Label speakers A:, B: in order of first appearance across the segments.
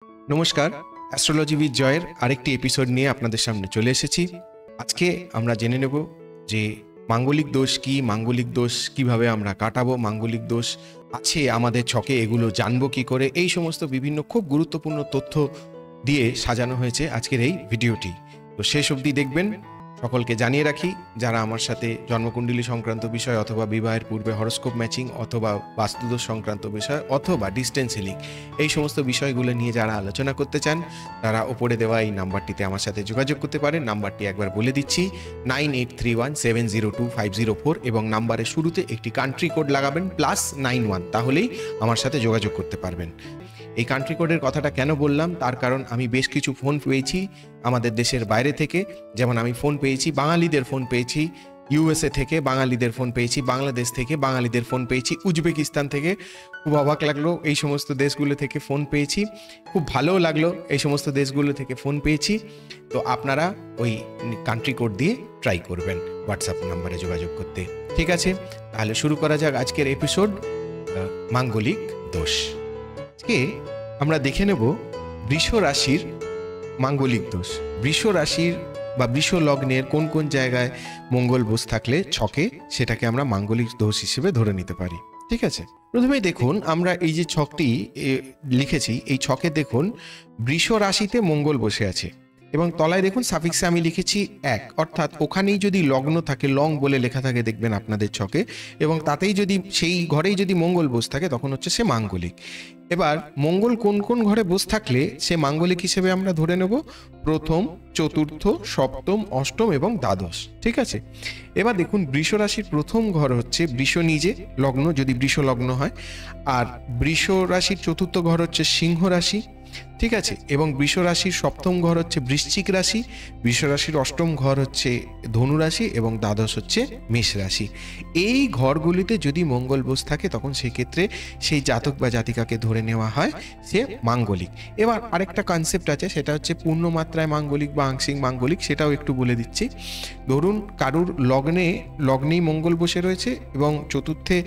A: নমস্কার, astrology with জয়ের আরেকটি এপিসোড নিয়ে আপনাদের সামনে চলে এসেছি। আজকে আমরা জেনে নেব যে মাঙ্গলিক দোষ কি, মাঙ্গলিক দোষ কিভাবে আমরা কাটাবো, মাঙ্গলিক দোষ আছে আমাদের ছকে, এগুলো জানবো কি করে, এই সমস্ত বিভিন্ন খুব গুরুত্বপূর্ণ তথ্য দিয়ে সাজানো হয়েছে আজকের এই ভিডিওটি। তো শেষ অবধি দেখবেন। সকলকে জানিয়ে রাখি, যারা আমার সাথে জন্মকুণ্ডলী সংক্রান্ত বিষয় অথবা বিবাহের পূর্বে হরোস্কোপ ম্যাচিং অথবা বাস্তুদোষ সংক্রান্ত বিষয় অথবা ডিস্টেন্স হিলিং এই সমস্ত বিষয়গুলো নিয়ে যারা আলোচনা করতে চান, তারা ওপরে দেওয়া এই নাম্বারটিতে আমার সাথে যোগাযোগ করতে পারেন। নাম্বারটি একবার বলে দিচ্ছি, 9831702504, এবং নাম্বারের শুরুতে একটি কান্ট্রি কোড লাগাবেন +91, তাহলেই আমার সাথে যোগাযোগ করতে পারবেন। এই কান্ট্রি কোডের কথাটা কেন বললাম, তার কারণ আমি বেশ কিছু ফোন পেয়েছি আমাদের দেশের বাইরে থেকে। যেমন আমি ফোন পেয়েছি, বাঙালিদের ফোন পেয়েছি ইউএসএ থেকে, বাঙালিদের ফোন পেয়েছি বাংলাদেশ থেকে, বাঙালিদের ফোন পেয়েছি উজবেকিস্তান থেকে। খুব অবাক লাগলো, এই সমস্ত দেশগুলো থেকে ফোন পেয়েছি। খুব ভালোও লাগলো, এই সমস্ত দেশগুলো থেকে ফোন পেয়েছি। তো আপনারা ওই কান্ট্রি কোড দিয়ে ট্রাই করবেন হোয়াটসঅ্যাপ নাম্বারে যোগাযোগ করতে। ঠিক আছে, তাহলে শুরু করা যাক আজকের এপিসোড, মাঙ্গলিক দোষ। আজকে আমরা দেখে নেব বৃষ রাশির মাঙ্গলিক দোষ। বৃষ রাশির বা বৃষ লগ্নের কোন কোন জায়গায় মঙ্গল বস থাকলে ছকে সেটাকে আমরা মাঙ্গলিক দোষ হিসেবে ধরে নিতে পারি। ঠিক আছে, প্রথমেই দেখুন, আমরা এই যে ছকটি লিখেছি, এই ছকে দেখুন বৃষ রাশিতে মঙ্গল বসে আছে এবং তলায় দেখুন সাফিক্সে আমি লিখেছি 1, অর্থাৎ ওখানেই যদি লগ্ন থাকে, লং বলে লেখা থাকে দেখবেন আপনাদের ছকে, এবং তাতেই যদি সেই ঘরেই যদি মঙ্গল বস থাকে তখন হচ্ছে সে মাঙ্গলিক। এবার মঙ্গল কোন কোন ঘরে বস থাকলে সে মাঙ্গলিক হিসেবে আমরা ধরে নেব? প্রথম, চতুর্থ, সপ্তম, অষ্টম এবং দ্বাদশ। ঠিক আছে, এবার দেখুন বৃষ রাশির প্রথম ঘর হচ্ছে বৃষ নিজে লগ্ন, যদি বৃষ লগ্ন হয়, আর বৃষ রাশির চতুর্থ ঘর হচ্ছে সিংহ রাশি। ঠিক আছে, এবং বৃষ রাশির সপ্তম ঘর হচ্ছে বৃশ্চিক রাশি, বৃষ রাশির অষ্টম ঘর হচ্ছে ধনু রাশি এবং দ্বাদশ হচ্ছে মেষ রাশি। এই ঘরগুলিতে যদি মঙ্গল বস থাকে তখন সেক্ষেত্রে সেই জাতক বা জাতিকাকে ধরে নেওয়া হয় সে মাঙ্গলিক। এবার আরেকটা কনসেপ্ট আছে, সেটা হচ্ছে পূর্ণমাত্রায় মাঙ্গলিক বা আংশিক মাঙ্গলিক, সেটাও একটু বলে দিচ্ছি। ধরুন কারুর লগ্নেই মঙ্গল বসে রয়েছে এবং চতুর্থে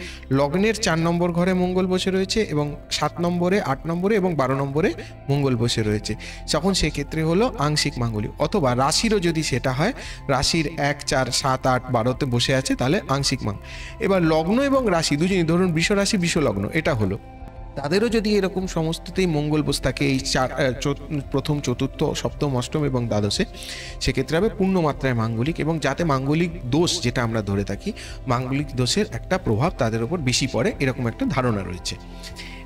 A: লগ্নের 4 নম্বর ঘরে মঙ্গল বসে রয়েছে এবং 7 নম্বরে, 8 নম্বরে এবং 12 নম্বরে মঙ্গল বসে রয়েছে, তখন সেক্ষেত্রে হলো আংশিক মাঙ্গলিক। অথবা রাশিরও যদি সেটা হয়, রাশির 1, 4, 7, 8, 12তে বসে আছে, তাহলে আংশিক মাঙ্গলিক। এবার লগ্ন এবং রাশি দুজনই, ধরুন বৃষ রাশি বৃষ লগ্ন, এটা হলো, তাদেরও যদি এরকম সমস্ততেই মঙ্গল বস থাকে এই প্রথম, চতুর্থ, সপ্তম, অষ্টম এবং দ্বাদশে, সেক্ষেত্রে হবে পূর্ণমাত্রায় মাঙ্গলিক। এবং যাতে মাঙ্গলিক দোষ যেটা আমরা ধরে থাকি, মাঙ্গলিক দোষের একটা প্রভাব তাদের উপর বেশি পড়ে, এরকম একটা ধারণা রয়েছে।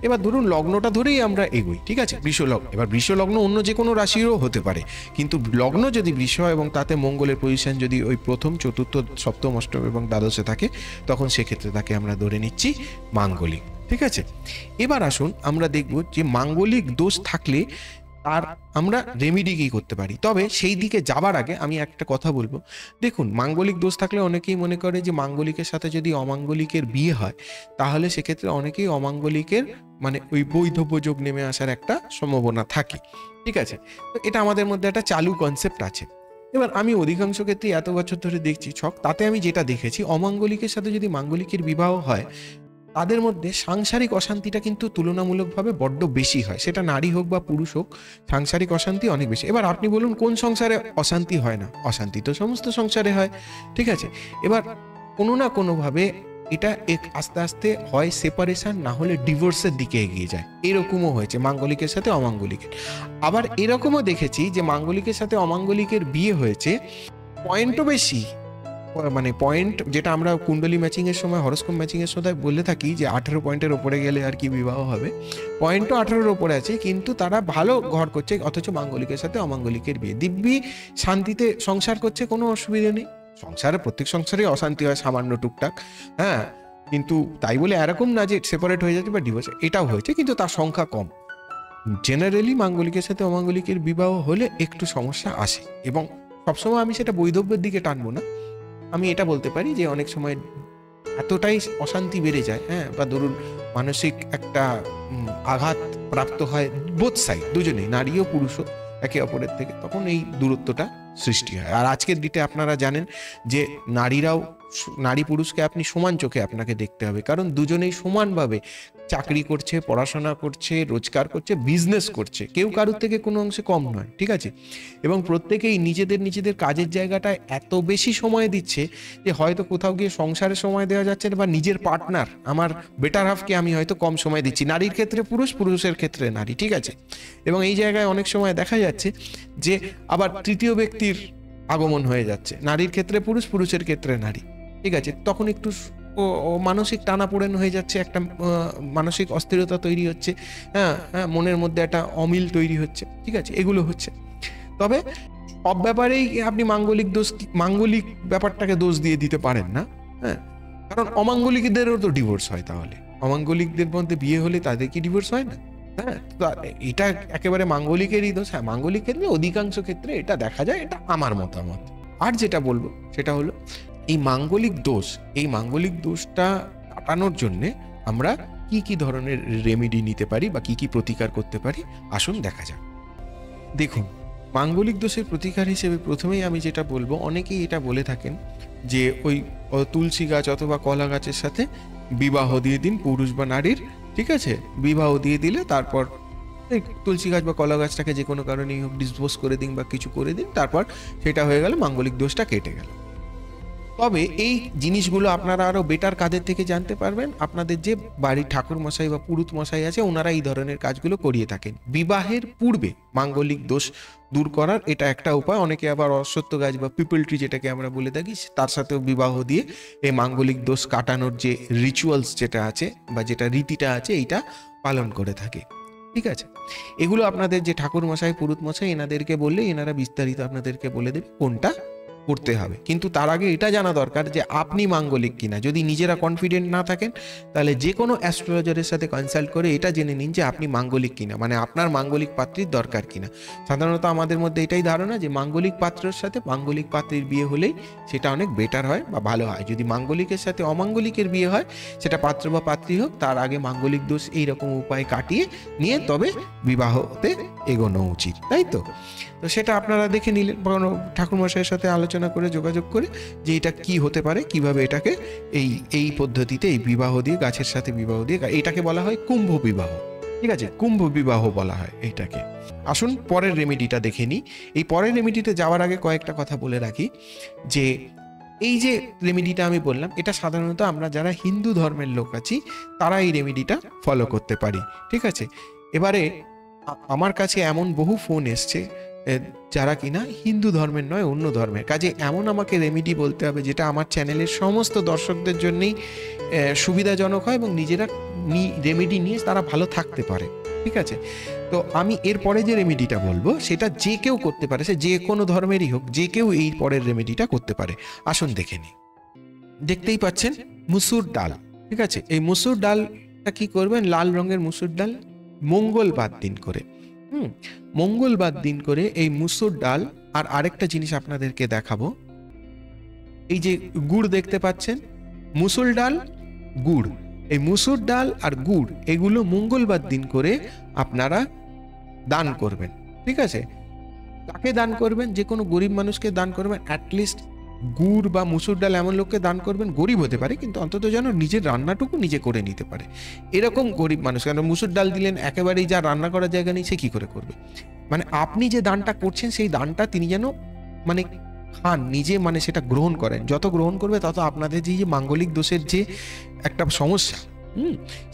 A: এবার ধরুন লগ্নটা ধরেই আমরা এগোই। ঠিক আছে, বৃষ লগ্ন, এবার বৃষ লগ্ন অন্য যে কোনো রাশিরও হতে পারে, কিন্তু লগ্ন যদি বৃষ এবং তাতে মঙ্গলের পজিশন যদি ওই প্রথম, চতুর্থ, সপ্তম, অষ্টম এবং দ্বাদশে থাকে, তখন সেক্ষেত্রে তাকে আমরা ধরে নিচ্ছি মাঙ্গলিক। ঠিক আছে, এবার আসুন আমরা দেখব যে মাঙ্গলিক দোষ থাকলে তার আমরা রেমিডি কি করতে পারি। তবে সেই দিকে যাবার আগে আমি একটা কথা বলবো। দেখুন, মাঙ্গলিক দোষ থাকলে অনেকেই মনে করে যে মাঙ্গলিকের সাথে যদি অমাঙ্গলিকের বিয়ে হয়, তাহলে সেক্ষেত্রে অনেকেই অমাঙ্গলিকের মানে ওই বৈধব্য যোগ নেমে আসার একটা সম্ভাবনা থাকে। ঠিক আছে, তো এটা আমাদের মধ্যে একটা চালু কনসেপ্ট আছে। এবার আমি অধিকাংশ ক্ষেত্রে এত বছর ধরে দেখছি ছক, তাতে আমি যেটা দেখেছি, অমাঙ্গলিকের সাথে যদি মাঙ্গলিকের বিবাহ হয়, তাদের মধ্যে সাংসারিক অশান্তিটা কিন্তু তুলনামূলকভাবে বড্ড বেশি হয়, সেটা নারী হোক বা পুরুষ হোক, সাংসারিক অশান্তি অনেক বেশি। এবার আপনি বলুন কোন সংসারে অশান্তি হয় না? অশান্তি তো সমস্ত সংসারে হয়। ঠিক আছে, এবার কোনো না কোনোভাবে এটা আস্তে আস্তে হয় সেপারেশন, না হলে ডিভোর্সের দিকে এগিয়ে যায়। এরকমও হয়েছে মাঙ্গলিকের সাথে অমাঙ্গলিকের। আবার এরকমও দেখেছি যে মাঙ্গলিকের সাথে অমাঙ্গলিকের বিয়ে হয়েছে, পয়েন্টও বেশি, মানে পয়েন্ট যেটা আমরা কুণ্ডলী ম্যাচিং এর সময়, হরোস্কোপ ম্যাচিং এর সময় বলে থাকি যে 18 পয়েন্টের ওপরে গেলে আর কি বিবাহ হবে, পয়েন্টও 18-এর ওপরে আছে, কিন্তু তারা ভালো ঘর করছে, অথচ মাঙ্গলিকের সাথে অমাঙ্গলিকের বিয়ে, দিব্যি শান্তিতে সংসার করছে, কোনো অসুবিধা নেই। সংসারে প্রত্যেক সংসারে অশান্তি হয় সামান্য টুকটাক, হ্যাঁ, কিন্তু তাই বলে এরকম না যে সেপারেট হয়ে যাচ্ছে বা ডিভোর্স, এটাও হয়েছে, কিন্তু তার সংখ্যা কম। জেনারেলি মাঙ্গলিকের সাথে অমাঙ্গলিকের বিবাহ হলে একটু সমস্যা আসে, এবং সবসময় আমি সেটা বৈধব্যের দিকে টানবো না। আমি এটা বলতে পারি যে অনেক সময় এতটাই অশান্তি বেড়ে যায়, হ্যাঁ, বা ধরুন মানসিক একটা আঘাত প্রাপ্ত হয় বোথ সাইড, দুজনেই, নারী ও পুরুষও একে অপরের থেকে, তখন এই দূরত্বটা সৃষ্টি হয়। আর আজকের ডেটে আপনারা জানেন যে নারীরাও নারী পুরুষকে আপনি সমান চোখে আপনাকে দেখতে হবে, কারণ দুজনেই সমানভাবে চাকরি করছে, পড়াশোনা করছে, রোজগার করছে, বিজনেস করছে, কেউ কারোর থেকে কোনো অংশে কম নয়, ঠিক আছে? এবং প্রত্যেকেই নিজেদের কাজের জায়গাটায় এত বেশি সময় দিচ্ছে যে হয়তো কোথাও গিয়ে সংসারে সময় দেওয়া যাচ্ছে না, বা নিজের পার্টনার, আমার বেটার হাফকে আমি হয়তো কম সময় দিচ্ছি। নারীর ক্ষেত্রে পুরুষ, পুরুষের ক্ষেত্রে নারী, ঠিক আছে? এবং এই জায়গায় অনেক সময় দেখা যাচ্ছে যে আবার তৃতীয় ব্যক্তির আগমন হয়ে যাচ্ছে, নারীর ক্ষেত্রে পুরুষ, পুরুষের ক্ষেত্রে নারী, ঠিক আছে? তখন একটু মানসিক টানাপোড়েন হয়ে যাচ্ছে, একটা মানসিক অস্থিরতা তৈরি হচ্ছে, হ্যাঁ হ্যাঁ, মনের মধ্যে একটা অমিল তৈরি হচ্ছে, ঠিক আছে? এগুলো হচ্ছে। তবে সব ব্যাপারেই আপনি মাঙ্গলিক ব্যাপারটাকে দোষ দিয়ে দিতে পারেন না, হ্যাঁ, কারণ অমাঙ্গলিকদেরও তো ডিভোর্স হয়। তাহলে অমাঙ্গলিকদের মধ্যে বিয়ে হলে তাদের কি ডিভোর্স হয় না? হ্যাঁ, এটা একেবারে মাঙ্গলিকেরই দোষ? হ্যাঁ, মাঙ্গলিক ক্ষেত্রে অধিকাংশ ক্ষেত্রে এটা দেখা যায়, এটা আমার মতামত। আর যেটা বলবো সেটা হলো এই মাঙ্গলিক দোষটা কাটানোর জন্যে আমরা কি কি ধরনের রেমেডি নিতে পারি বা কি কি প্রতিকার করতে পারি, আসুন দেখা যাক। দেখুন, মাঙ্গলিক দোষের প্রতিকার হিসেবে প্রথমেই আমি যেটা বলবো, অনেকেই এটা বলে থাকেন যে ওই তুলসী গাছ অথবা কলা গাছের সাথে বিবাহ দিয়ে দিন পুরুষ বা নারীর, ঠিক আছে? বিবাহ দিয়ে দিলে তারপর এই তুলসী গাছ বা কলা গাছটাকে যে কোনো কারণেই হোক ডিসপোজ করে দিন বা কিছু করে দিন, তারপর সেটা হয়ে গেল, মাঙ্গলিক দোষটা কেটে গেল। তবে এই জিনিসগুলো আপনারা আরো বেটার কাদের থেকে জানতে পারবেন? আপনাদের যে বাড়ির ঠাকুর মশাই বা পুরুত মশাই আছে, ওনারা এই ধরনের কাজগুলো করিয়ে থাকেন বিবাহের পূর্বে। মাঙ্গলিক দোষ দূর করার এটা একটা উপায়। অনেকে আবার অশ্বত্থ গাছ বা পিপল ট্রি যেটাকে আমরা বলে থাকি, তার সাথেও বিবাহ দিয়ে এই মাঙ্গলিক দোষ কাটানোর যে রিচুয়ালস যেটা আছে বা যেটা রীতিটা আছে, এইটা পালন করে থাকে, ঠিক আছে? এগুলো আপনাদের যে ঠাকুর মশাই, পুরুত মশাই, এনাদেরকে বললে এনারা বিস্তারিত আপনাদেরকে বলে দেবে কোনটা করতে হবে। কিন্তু তার আগে এটা জানা দরকার যে আপনি মাঙ্গলিক কিনা। যদি নিজেরা কনফিডেন্ট না থাকেন, তাহলে যে কোনো অ্যাস্ট্রোলজারের সাথে কনসাল্ট করে এটা জেনে নিন যে আপনি মাঙ্গলিক কিনা, মানে আপনার মাঙ্গলিক পাত্রীর দরকার কিনা। সাধারণত আমাদের মধ্যে এটাই ধারণা যে মাঙ্গলিক পাত্রের সাথে মাঙ্গলিক পাত্রীর বিয়ে হলেই সেটা অনেক বেটার হয় বা ভালো হয়। যদি মাঙ্গলিকের সাথে অমাঙ্গলিকের বিয়ে হয়, সেটা পাত্র বা পাত্রী হোক, তার আগে মাঙ্গলিক দোষ এইরকম উপায় কাটিয়ে নিয়ে তবে বিবাহতে এগোনো উচিত, তাই তো? তো সেটা আপনারা দেখে নিলেন ঠাকুরমশাইয়ের সাথে আলোচনা করে, যোগাযোগ করে, যে এটা কি হতে পারে, কিভাবে এটাকে এই পদ্ধতিতে, এই বিবাহ দিয়ে, গাছের সাথে বিবাহ দিয়ে, এটাকে বলা হয় কুম্ভ বিবাহ, ঠিক আছে? কুম্ভ বিবাহ বলা হয় এইটাকে। আসুন পরের রেমেডিটা দেখে নিই। এই পরের রেমেডিতে যাওয়ার আগে কয়েকটা কথা বলে রাখি যে এই যে রেমেডিটা আমি বললাম, এটা সাধারণত আমরা যারা হিন্দু ধর্মের লোক আছি তারা এই রেমেডিটা ফলো করতে পারি, ঠিক আছে? এবারে আমার কাছে এমন বহু ফোন এসছে যারা কিনা হিন্দু ধর্মের নয়, অন্য ধর্মের। কাজে এমন আমাকে রেমেডি বলতে হবে যেটা আমার চ্যানেলের সমস্ত দর্শকদের জন্যই সুবিধাজনক হয় এবং নিজেরা রেমেডি নিয়ে তারা ভালো থাকতে পারে, ঠিক আছে? তো আমি এরপরে যে রেমেডিটা বলবো সেটা যে কেউ করতে পারে, সে যে কোনো ধর্মেরই হোক, যে কেউ এই পরের রেমেডিটা করতে পারে। আসুন দেখে নিই। দেখতেই পাচ্ছেন মুসুর ডাল, ঠিক আছে? এই মুসুর ডালটা কি করবেন? লাল রঙের মুসুর ডাল, মঙ্গলবার দিন করে, মঙ্গলবার দিন করে এই মুসুর ডাল। আর আরেকটা জিনিস আপনাদেরকে দেখাবো, এই যে গুড় দেখতে পাচ্ছেন, মুসুর ডাল, গুড়, এই মুসুর ডাল আর গুড় এগুলো মঙ্গলবার দিন করে আপনারা দান করবেন, ঠিক আছে? কাকে দান করবেন? যে কোনো গরিব মানুষকে দান করবেন। অ্যাটলিস্ট গুড় বা মুসুর ডাল এমন লোককে দান করবেন, গরিব হতে পারে কিন্তু অন্তত যেন নিজের রান্নাটুকু নিজে করে নিতে পারে, এরকম গরিব মানুষ। কেন মুসুর ডাল দিলেন একেবারেই যা রান্না করার জায়গা নেই, সে কি করে করবে? মানে আপনি যে দানটা করছেন সেই দানটা তিনি যেন মানে খান নিজে, মানে সেটা গ্রহণ করেন। যত গ্রহণ করবে তত আপনাদের যে মাঙ্গলিক দোষের যে একটা সমস্যা,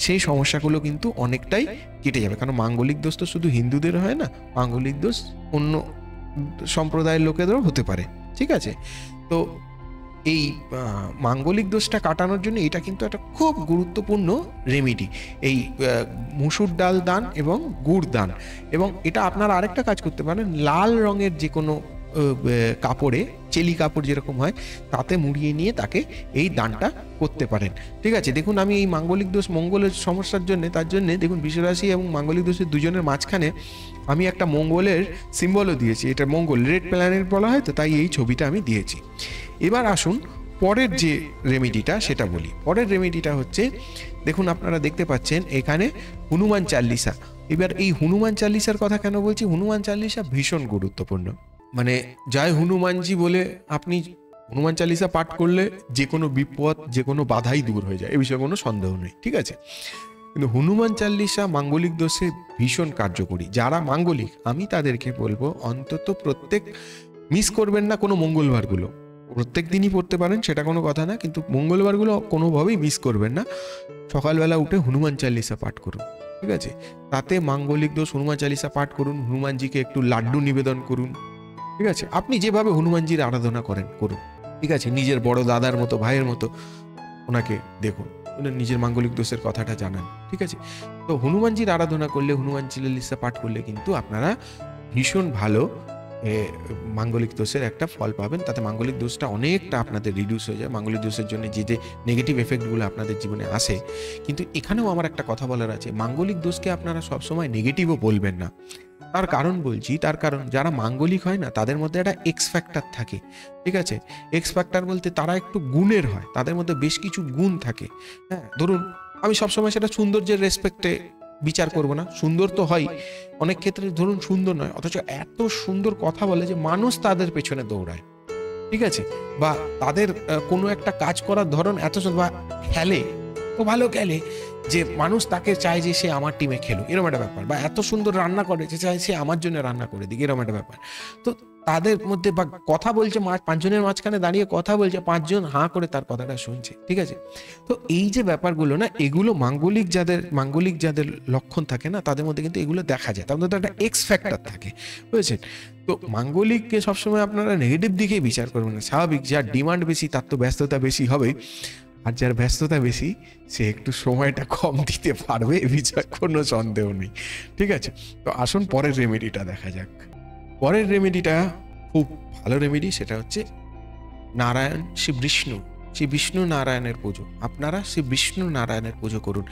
A: সেই সমস্যাগুলো কিন্তু অনেকটাই কেটে যাবে। কারণ মাঙ্গলিক দোষ তো শুধু হিন্দুদের হয় না, মাঙ্গলিক দোষ অন্য সম্প্রদায়ের লোকেদেরও হতে পারে, ঠিক আছে? তো এই মাঙ্গলিক দোষটা কাটানোর জন্য এটা কিন্তু একটা খুব গুরুত্বপূর্ণ রেমেডি, এই মুসুর ডাল দান এবং গুড় দান। এবং এটা আপনারা আরেকটা কাজ করতে পারেন, লাল রঙের যে কোনো কাপড়ে, চেলি কাপড় যেরকম হয়, তাতে মুড়িয়ে নিয়ে তাকে এই দানটা করতে পারেন, ঠিক আছে? দেখুন, আমি এই মাঙ্গলিক দোষ মঙ্গলের সমস্যার জন্য, তার জন্য দেখুন বৃষরাশি এবং মাঙ্গলিক দোষের দুজনের মাঝখানে আমি একটা মঙ্গলের সিম্বলও দিয়েছি। এটা মঙ্গল, রেড প্ল্যানেট বলা হয়, তো তাই এই ছবিটা আমি দিয়েছি। এবার আসুন পরের যে রেমেডিটা সেটা বলি। পরের রেমেডিটা হচ্ছে, দেখুন আপনারা দেখতে পাচ্ছেন এখানে হনুমান চাল্লিশা। এবার এই হনুমান চাল্লিশার কথা কেন বলছি? হনুমান চাল্লিশা ভীষণ গুরুত্বপূর্ণ। মানে জয় হনুমানজি বলে আপনি হনুমান চালিসা পাঠ করলে যে কোনো বিপদ, যে কোনো বাধাই দূর হয়ে যায়, এ বিষয়ে কোনো সন্দেহ নেই, ঠিক আছে। কিন্তু হনুমান চালিসা মাঙ্গলিক দোষে ভীষণ কার্যকরী। যারা মাঙ্গলিক আমি তাদেরকে বলবো অন্তত প্রত্যেক মিস করবেন না কোনো মঙ্গলবারগুলো, প্রত্যেক দিনই পড়তে পারেন সেটা কোনো কথা না, কিন্তু মঙ্গলবারগুলো কোনোভাবেই মিস করবেন না। সকালবেলা উঠে হনুমান চালিসা পাঠ করুন, ঠিক আছে। তাতে মাঙ্গলিক দোষ, হনুমান চালিসা পাঠ করুন, হনুমানজিকে একটু লাড্ডু নিবেদন করুন, ঠিক আছে। আপনি যেভাবে হনুমানজির আরাধনা করেন করুন, ঠিক আছে। নিজের বড় দাদার মতো, ভাইয়ের মতো ওনাকে দেখুন, নিজের মাঙ্গলিক দোষের কথাটা জানান, ঠিক আছে। তো হনুমানজির আরাধনা করলে, হনুমান চালিসা পাঠ করলে কিন্তু আপনারা ভীষণ ভালো মাঙ্গলিক দোষের একটা ফল পাবেন। তাতে মাঙ্গলিক দোষটা অনেকটা আপনাদের রিডিউস হয়ে যায়। মাঙ্গলিক দোষের জন্য যে যে নেগেটিভ এফেক্টগুলো আপনাদের জীবনে আসে, কিন্তু এখানেও আমার একটা কথা বলার আছে, মাঙ্গলিক দোষকে আপনারা সবসময় নেগেটিভও বলবেন না। তার কারণ বলছি, তার কারণ যারা মাঙ্গলিক হয় না তাদের মধ্যে একটা এক্স ফ্যাক্টর থাকে, ঠিক আছে। এক্স ফ্যাক্টর বলতে তারা একটু গুণের হয়, তাদের মধ্যে বেশ কিছু গুণ থাকে। হ্যাঁ, ধরুন আমি সবসময় সেটা সৌন্দর্যের রেসপেক্টে বিচার করব না, সুন্দর তো হয় অনেক ক্ষেত্রে, ধরুন সুন্দর নয় অথচ এত সুন্দর কথা বলে যে মানুষ তাদের পেছনে দৌড়ায়, ঠিক আছে। বা তাদের কোনো একটা কাজ করার ধরন এত সুন্দর, বা খেলে তো ভালো খেলে যে মানুষ তাকে চায় যে সে আমার টিমে খেলুক, এরকম একটা ব্যাপার। বা এত সুন্দর রান্না করে যে চায় সে আমার জন্য রান্না করে দিক, এরকম একটা ব্যাপার। তো তাদের মধ্যে, বা কথা বলছে, পাঁচজনের মাঝখানে দাঁড়িয়ে কথা বলছে, পাঁচজন হাঁ করে তার কথাটা শুনছে, ঠিক আছে। তো এই যে ব্যাপারগুলো না, এগুলো মাঙ্গলিক যাদের লক্ষণ থাকে না তাদের মধ্যে কিন্তু এগুলো দেখা যায়, তার মধ্যে একটা এক্স ফ্যাক্টর থাকে, বুঝেছেন। তো মাঙ্গলিককে সবসময় আপনারা নেগেটিভ দিকেই বিচার করবেন না। স্বাভাবিক, যার ডিমান্ড বেশি তার তো ব্যস্ততা বেশি হবে, আর যার ব্যস্ততা বেশি সে একটু সময়টা কম দিতে পারবে, এ বিষয়ে কোনো সন্দেহ নেই, ঠিক আছে। তো আসুন পরের রেমেডিটা দেখা যাক। পরের রেমেডিটা খুব ভালো রেমেডি, সেটা হচ্ছে নারায়ণ, শ্রী বিষ্ণু নারায়ণের পুজো। আপনারা শ্রী বিষ্ণু নারায়ণের পুজো করুন,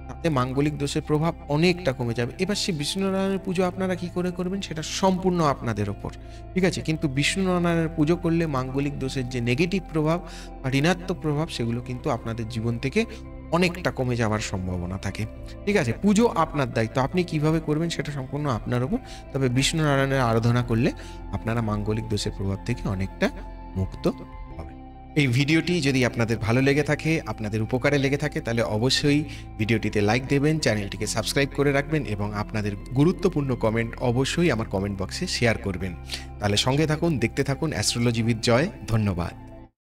A: তাতে মাঙ্গলিক দোষের প্রভাব অনেকটা কমে যাবে। এবার শ্রী বিষ্ণু নারায়ণের পুজো আপনারা কি করে করবেন সেটা সম্পূর্ণ আপনাদের ওপর, ঠিক আছে। কিন্তু বিষ্ণু নারায়ণের পুজো করলে মাঙ্গলিক দোষের যে নেগেটিভ প্রভাব বা ঋণাত্মক প্রভাব সেগুলো কিন্তু আপনাদের জীবন থেকে অনেকটা কমে যাওয়ার সম্ভাবনা থাকে, ঠিক আছে। পুজো আপনার দায়িত্ব, আপনি কিভাবে করবেন সেটা সম্পূর্ণ আপনার ওপর। তবে বিষ্ণু নারায়ণের আরাধনা করলে আপনারা মাঙ্গলিক দোষের প্রভাব থেকে অনেকটা মুক্ত হবেন। এই ভিডিওটি যদি আপনাদের ভালো লেগে থাকে, আপনাদের উপকারে লেগে থাকে, তাহলে অবশ্যই ভিডিওটিতে লাইক দেবেন, চ্যানেলটিকে সাবস্ক্রাইব করে রাখবেন এবং আপনাদের গুরুত্বপূর্ণ কমেন্ট অবশ্যই আমার কমেন্ট বক্সে শেয়ার করবেন। তাহলে সঙ্গে থাকুন, দেখতে থাকুন অ্যাস্ট্রোলজি উইথ জয়। ধন্যবাদ।